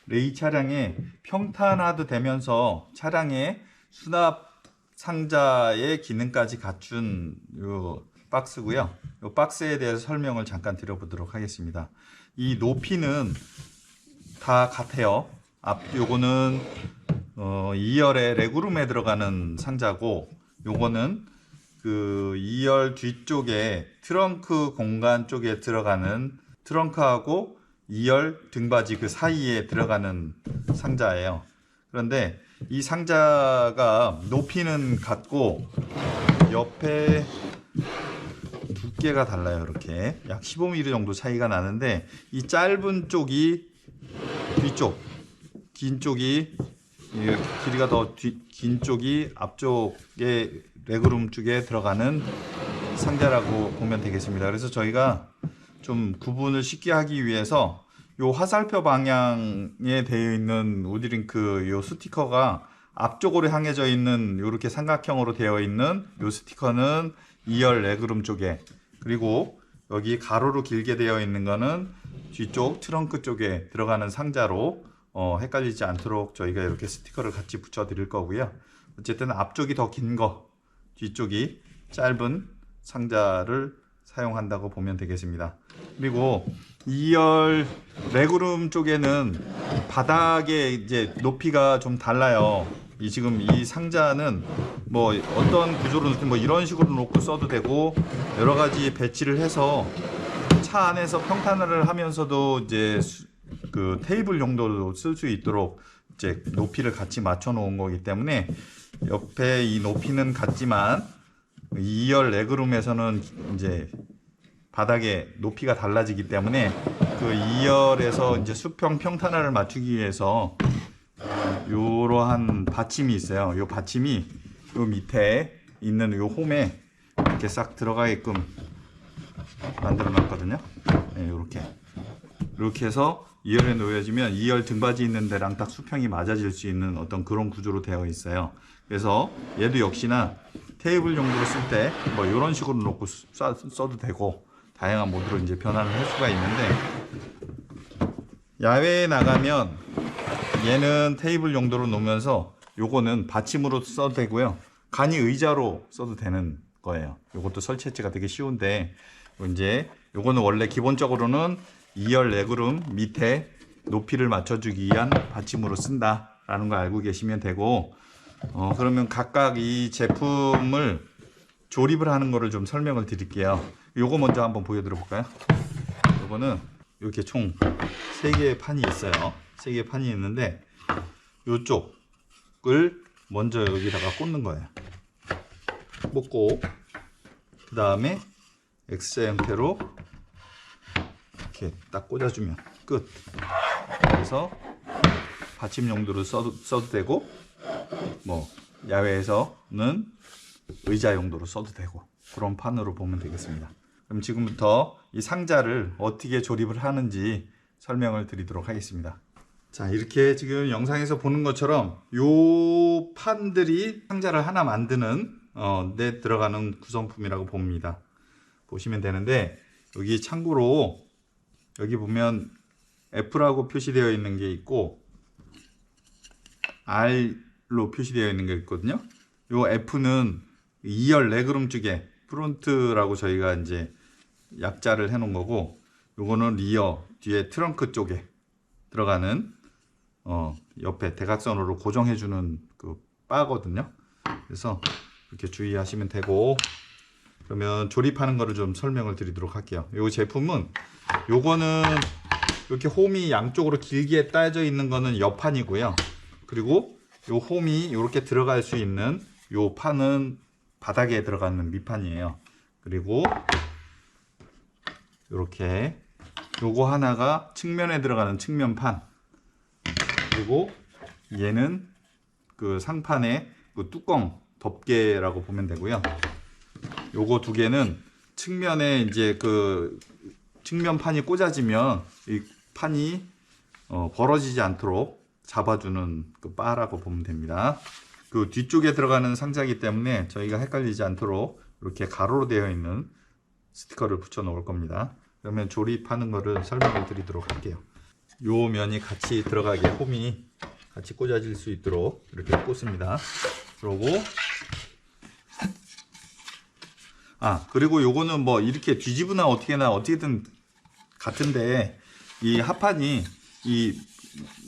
레이 차량에 평탄화도 되면서 차량의 수납 상자의 기능까지 갖춘 요 박스고요. 요 박스에 대해서 설명을 잠깐 드려보도록 하겠습니다. 이 높이는 다 같아요. 요거는 2열의 레그룸에 들어가는 상자고, 요거는 그 2열 뒤쪽에 트렁크 공간 쪽에 들어가는 트렁크하고 2열 등받이 그 사이에 들어가는 상자예요. 그런데 이 상자가 높이는 같고 옆에 두께가 달라요. 이렇게 약 15mm 정도 차이가 나는데, 이 짧은 쪽이 뒤쪽, 긴 쪽이, 길이가 더 긴 쪽이 앞쪽에 레그룸 쪽에 들어가는 상자라고 보면 되겠습니다. 그래서 저희가 좀 구분을 쉽게 하기 위해서 요 화살표 방향에 되어 있는 우드링크 요 스티커가 앞쪽으로 향해져 있는 요렇게 삼각형으로 되어 있는 요 스티커는 2열 레그룸 쪽에, 그리고 여기 가로로 길게 되어 있는 거는 뒤쪽 트렁크 쪽에 들어가는 상자로 헷갈리지 않도록 저희가 이렇게 스티커를 같이 붙여 드릴 거고요. 어쨌든 앞쪽이 더 긴 거, 뒤쪽이 짧은 상자를 사용한다고 보면 되겠습니다. 그리고 2열 레그룸 쪽에는 바닥에 이제 높이가 좀 달라요. 지금 이 상자는 뭐 어떤 구조로 뭐 이런 식으로 놓고 써도 되고, 여러 가지 배치를 해서 차 안에서 평탄화를 하면서도 이제 그 테이블 용도로 쓸 수 있도록 이제 높이를 같이 맞춰 놓은 거기 때문에, 옆에 이 높이는 같지만 2열 레그룸에서는 이제 바닥에 높이가 달라지기 때문에 그 2열에서 이제 수평 평탄화를 맞추기 위해서 이러한 받침이 있어요. 이 받침이 요 밑에 있는 요 홈에 이렇게 싹 들어가게끔 만들어 놨거든요. 네, 이렇게 해서 2열에 놓여지면 2열 등받이 있는 데랑 딱 수평이 맞아질 수 있는 어떤 그런 구조로 되어 있어요. 그래서 얘도 역시나 테이블 용도로 쓸 때 뭐 이런 식으로 놓고 써도 되고, 다양한 모드로 이제 변환을 할 수가 있는데, 야외에 나가면 얘는 테이블 용도로 놓으면서 요거는 받침으로 써도 되고요. 간이 의자로 써도 되는 거예요. 요것도 설치가 되게 쉬운데, 이제 요거는 원래 기본적으로는 2열 레그룸 밑에 높이를 맞춰주기 위한 받침으로 쓴다라는 걸 알고 계시면 되고, 그러면 각각 이 제품을 조립을 하는 거를 좀 설명을 드릴게요. 요거 먼저 한번 보여드려 볼까요? 요거는 이렇게 총 3개의 판이 있어요. 3개의 판이 있는데, 요쪽을 먼저 여기다가 꽂는 거예요. 꽂고, 그 다음에 X자 형태로 이렇게 딱 꽂아주면 끝. 그래서 받침 용도로 써도 되고, 뭐 야외에서는 의자 용도로 써도 되고, 그런 판으로 보면 되겠습니다. 그럼 지금부터 이 상자를 어떻게 조립을 하는지 설명을 드리도록 하겠습니다. 자, 이렇게 지금 영상에서 보는 것처럼 요 판들이 상자를 하나 만드는 데 들어가는 구성품이라고 봅니다. 보시면 되는데, 여기 참고로 여기 보면 F라고 표시되어 있는 게 있고 R로 표시되어 있는 게 있거든요. 요 F는 2열 레그룸 쪽에 프론트라고 저희가 이제 약자를 해 놓은 거고, 요거는 리어 뒤에 트렁크 쪽에 들어가는 옆에 대각선으로 고정해 주는 그 바거든요. 그래서 이렇게 주의하시면 되고, 그러면 조립하는 거를 좀 설명을 드리도록 할게요. 요 제품은, 요거는 이렇게 홈이 양쪽으로 길게 따져 있는 거는 옆판이고요. 그리고 요 홈이 이렇게 들어갈 수 있는 요 판은 바닥에 들어가는 밑판이에요. 그리고 이렇게 요거 하나가 측면에 들어가는 측면판, 그리고 얘는 그 상판의 그 뚜껑 덮개라고 보면 되고요. 요거 두 개는 측면에 이제 그 측면판이 꽂아지면 이 판이 벌어지지 않도록 잡아주는 그 바라고 보면 됩니다. 그 뒤쪽에 들어가는 상자이기 때문에 저희가 헷갈리지 않도록 이렇게 가로로 되어 있는 스티커를 붙여 놓을 겁니다. 그러면 조립하는 거를 설명을 드리도록 할게요. 요 면이 같이 들어가게 홈이 같이 꽂아질 수 있도록 이렇게 꽂습니다. 그러고 그리고 요거는 뭐 이렇게 뒤집으나 어떻게나 어떻게든 같은데 이 합판이 이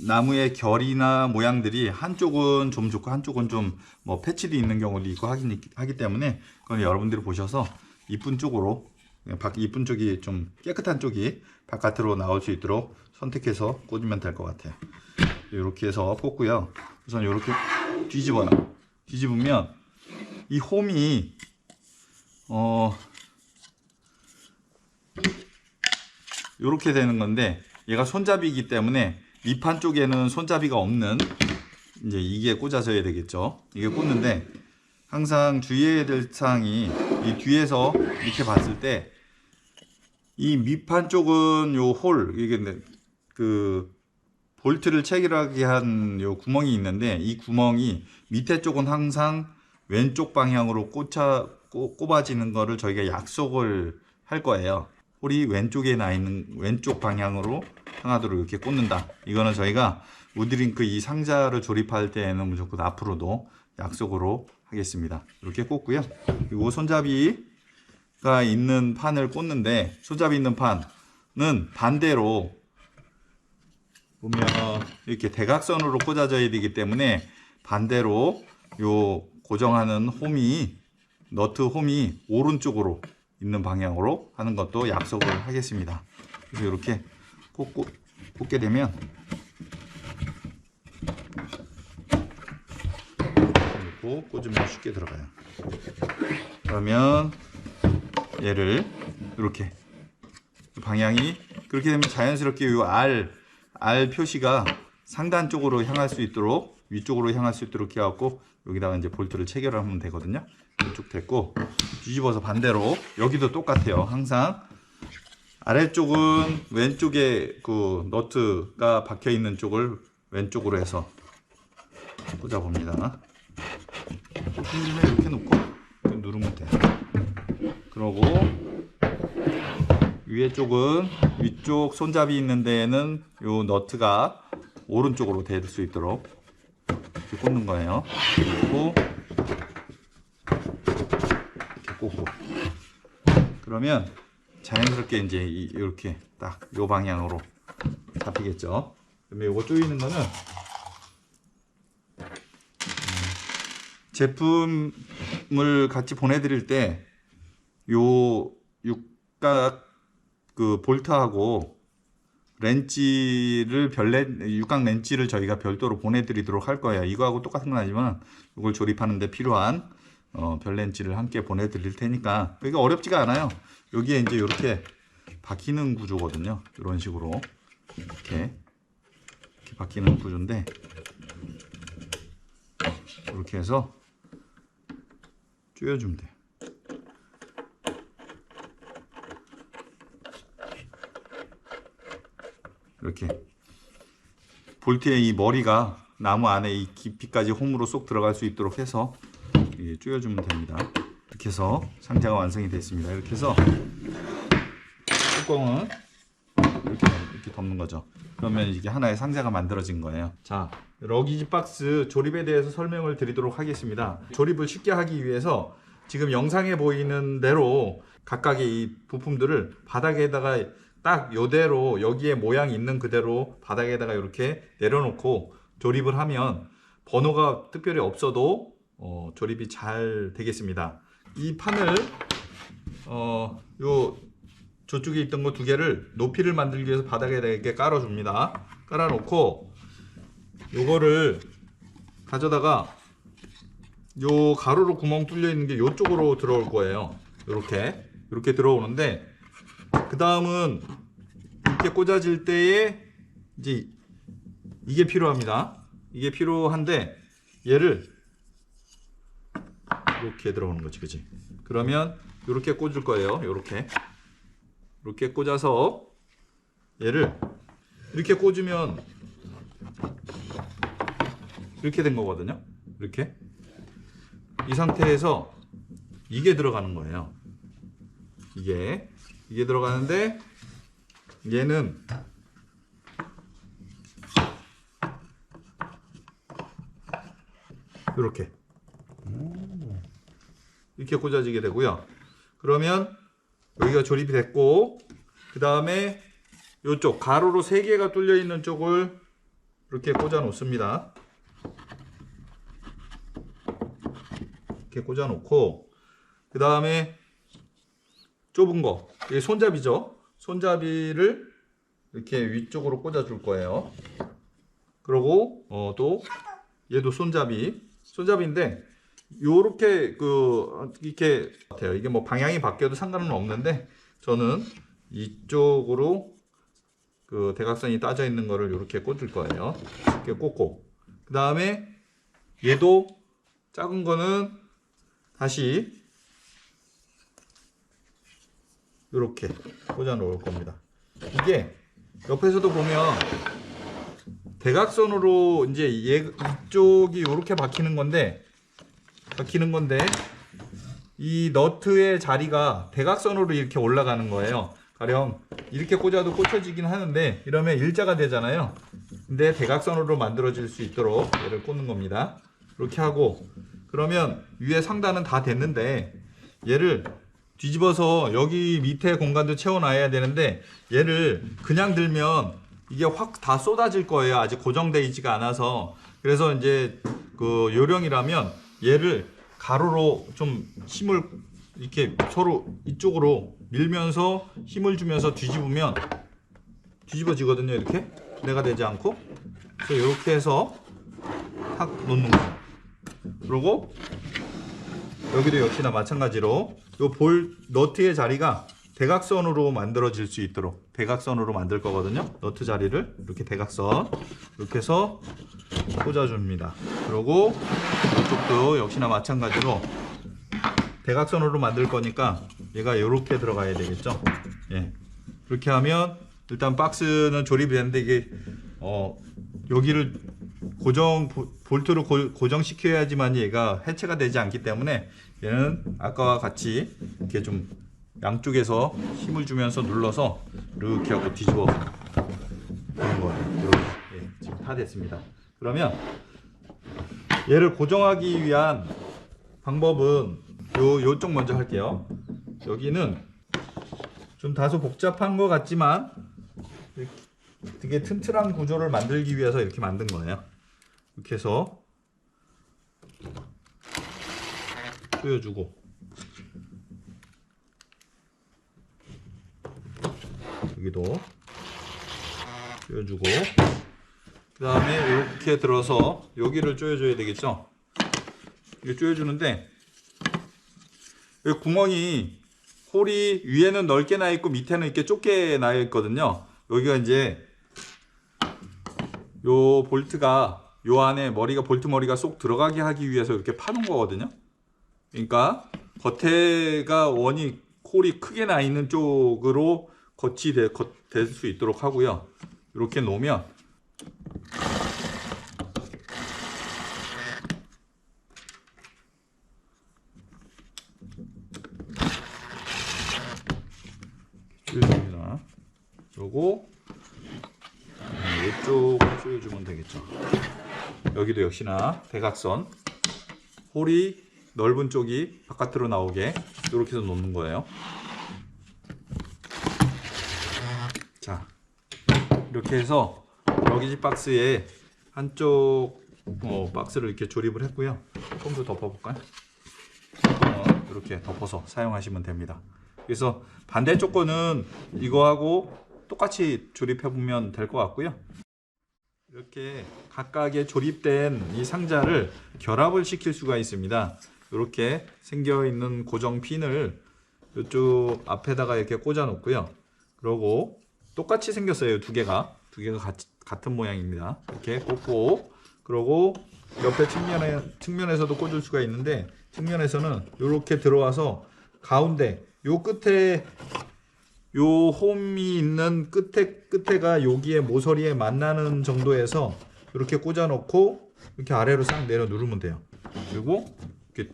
나무의 결이나 모양들이 한쪽은 좀 좋고 한쪽은 좀 뭐 패치도 있는 경우도 있고 하기 때문에 그건 여러분들이 보셔서 이쁜 쪽으로 이쁜 쪽이 좀 깨끗한 쪽이 바깥으로 나올 수 있도록 선택해서 꽂으면 될 것 같아요. 이렇게 해서 꽂고요. 우선 이렇게 뒤집으면 이 홈이 이렇게 되는 건데 얘가 손잡이이기 때문에 밑판 쪽에는 손잡이가 없는 이제 이게 꽂아져야 되겠죠. 이게 꽂는데 항상 주의해야 될 사항이 이 뒤에서 이렇게 봤을 때 이 밑판 쪽은 요 홀 이게 그 볼트를 체결하게 한 요 구멍이 있는데 이 구멍이 밑에 쪽은 항상 왼쪽 방향으로 꼽아지는 거를 저희가 약속을 할 거예요. 홀이 왼쪽에 나 있는 왼쪽 방향으로 향하도록 이렇게 꽂는다. 이거는 저희가 우드링크 이 상자를 조립할 때에는 무조건 앞으로도 약속으로 하겠습니다. 이렇게 꽂고요. 그리고 손잡이가 있는 판을 꽂는데 손잡이 있는 판은 반대로 보면 이렇게 대각선으로 꽂아져야 되기 때문에 반대로 요 고정하는 너트 홈이 오른쪽으로 있는 방향으로 하는 것도 약속을 하겠습니다. 그래서 이렇게 꽂게 되면 그리고 꽂으면 쉽게 들어가요. 그러면 얘를 이렇게 방향이 그렇게 되면 자연스럽게 이 R 표시가 상단 쪽으로 향할 수 있도록 위쪽으로 향할 수 있도록 해갖고 여기다가 이제 볼트를 체결하면 되거든요. 이쪽 됐고 뒤집어서 반대로 여기도 똑같아요. 항상 아래쪽은 왼쪽에 그 너트가 박혀 있는 쪽을 왼쪽으로 해서 꽂아 봅니다. 꽂으면 이렇게 놓고 누르면 돼요. 그러고 위에 쪽은 위쪽 손잡이 있는 데에는 요 너트가 오른쪽으로 될 수 있도록 이렇게 꽂는 거예요. 그리고 이렇게 꽂고 그러면 자연스럽게 이제 이렇게 딱 요 방향으로 잡히겠죠. 그러면 요거 조이는 거는 제품을 같이 보내드릴 때 요 육각 그 볼트하고 렌치를 육각 렌치를 저희가 별도로 보내드리도록 할 거예요. 이거하고 똑같은 건 아니지만 이걸 조립하는데 필요한 별 렌치를 함께 보내드릴 테니까 그게 어렵지가 않아요. 여기에 이제 이렇게 박히는 구조거든요. 이런 식으로 이렇게 박히는 구조인데 이렇게 해서 조여주면 돼요. 이렇게 볼트의 이 머리가 나무 안에 이 깊이까지 홈으로 쏙 들어갈 수 있도록 해서 조여주면 됩니다. 이렇게 해서 상자가 완성이 됐습니다. 이렇게 해서 뚜껑은 이렇게 덮는 거죠. 그러면 이게 하나의 상자가 만들어진 거예요. 자, 러기지 박스 조립에 대해서 설명을 드리도록 하겠습니다. 조립을 쉽게 하기 위해서 지금 영상에 보이는 대로 각각의 이 부품들을 바닥에다가 딱 요대로 여기에 모양 있는 그대로 바닥에다가 이렇게 내려놓고 조립을 하면 번호가 특별히 없어도 조립이 잘 되겠습니다. 이 판을 요 저쪽에 있던 거 두 개를 높이를 만들기 위해서 바닥에다 이렇게 깔아줍니다. 깔아놓고 요거를 가져다가 요 가로로 구멍 뚫려 있는 게 요쪽으로 들어올 거예요. 이렇게 들어오는데 그 다음은 이렇게 꽂아질 때에 이제 이게 필요합니다. 이게 필요한데 얘를 이렇게 들어오는 거지, 그치? 그러면 이렇게 꽂을 거예요. 이렇게 꽂아서 얘를 이렇게 꽂으면 이렇게 된 거거든요. 이렇게 이 상태에서 이게 들어가는 거예요. 이게 들어가는데 얘는 이렇게 꽂아지게 되고요. 그러면 여기가 조립이 됐고, 그 다음에 이쪽 가로로 3개가 뚫려 있는 쪽을 이렇게 꽂아 놓습니다. 이렇게 꽂아 놓고, 그 다음에 좁은 거, 이게 손잡이죠. 손잡이를 이렇게 위쪽으로 꽂아 줄 거예요. 그리고 또 얘도 손잡이인데 요렇게 이렇게 같아요. 이게 뭐 방향이 바뀌어도 상관은 없는데, 저는 이쪽으로 그 대각선이 따져 있는 거를 이렇게 꽂을 거예요. 이렇게 꽂고, 그 다음에 얘도 작은 거는 다시 이렇게 꽂아 놓을 겁니다. 이게 옆에서도 보면 대각선으로 이제 이쪽이 이렇게 박히는 건데 이 너트의 자리가 대각선으로 이렇게 올라가는 거예요. 가령 이렇게 꽂아도 꽂혀지긴 하는데 이러면 일자가 되잖아요. 근데 대각선으로 만들어질 수 있도록 얘를 꽂는 겁니다. 이렇게 하고, 그러면 위에 상단은 다 됐는데 얘를 뒤집어서 여기 밑에 공간도 채워놔야 되는데, 얘를 그냥 들면 이게 확 다 쏟아질 거예요. 아직 고정되어 있지가 않아서. 그래서 이제 그 요령이라면 얘를 가로로 좀 힘을 이렇게 서로 이쪽으로 밀면서 힘을 주면서 뒤집어지거든요. 이렇게 내가 되지 않고. 그래서 이렇게 해서 탁 놓는 거예요. 그리고 여기도 역시나 마찬가지로 이 너트의 자리가 대각선으로 만들어질 수 있도록 대각선으로 만들 거거든요. 너트 자리를 이렇게 대각선 이렇게 해서 꽂아줍니다. 그리고 이쪽도 역시나 마찬가지로 대각선으로 만들 거니까 얘가 이렇게 들어가야 되겠죠. 예. 그렇게 하면 일단 박스는 조립이 되는데, 이게 여기를 볼트로 고정시켜야지만 얘가 해체가 되지 않기 때문에, 얘는 아까와 같이 이렇게 좀 양쪽에서 힘을 주면서 눌러서 이렇게 하고 뒤집어 보는 거예요. 이렇게. 예, 지금 다 됐습니다. 그러면 얘를 고정하기 위한 방법은 요쪽 먼저 할게요. 여기는 좀 다소 복잡한 것 같지만 되게 튼튼한 구조를 만들기 위해서 이렇게 만든 거예요. 이렇게 해서 조여주고, 여기도 조여주고, 그 다음에 이렇게 들어서 여기를 조여줘야 되겠죠. 이렇게 조여주는데, 여기 구멍이, 홀이 위에는 넓게 나 있고 밑에는 이렇게 좁게 나 있거든요. 여기가 이제 요 볼트가 요 안에 볼트 머리가 쏙 들어가게 하기 위해서 이렇게 파는 거거든요. 그러니까 겉에가 홀이 크게 나 있는 쪽으로 겉이 될 수 있도록 하고요. 이렇게 놓으면 조여줍니다. 그리고 이쪽을 조여주면 되겠죠. 여기도 역시나 대각선, 홀이 넓은 쪽이 바깥으로 나오게 이렇게 해서 놓는 거예요. 자, 이렇게 해서 러기지 박스에 한쪽 박스를 이렇게 조립을 했고요. 조금 더 덮어볼까요? 이렇게 덮어서 사용하시면 됩니다. 그래서 반대쪽 거는 이거하고 똑같이 조립해보면 될 것 같고요. 이렇게 각각의 조립된 이 상자를 결합을 시킬 수가 있습니다. 이렇게 생겨있는 고정 핀을 이쪽 앞에다가 이렇게 꽂아 놓고요. 그리고 똑같이 생겼어요. 두 개가 같은 모양입니다. 이렇게 꽂고, 그리고 옆에 측면에서도 꽂을 수가 있는데, 측면에서는 이렇게 들어와서 가운데 요 끝에 요 홈이 있는 끝에가 여기에 모서리에 만나는 정도에서 이렇게 꽂아 놓고 이렇게 아래로 싹 내려 누르면 돼요. 그리고 이렇게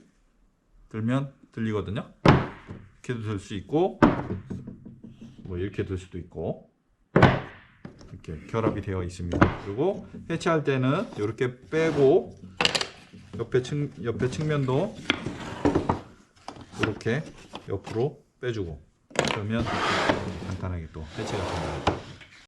들면 들리거든요. 이렇게도 들 수 있고, 뭐 이렇게 들 수도 있고, 이렇게 결합이 되어 있습니다. 그리고 해체할 때는 이렇게 빼고 옆에 측면도 이렇게 옆으로 빼주고, 그러면 간단하게 또 해체가 됩니다.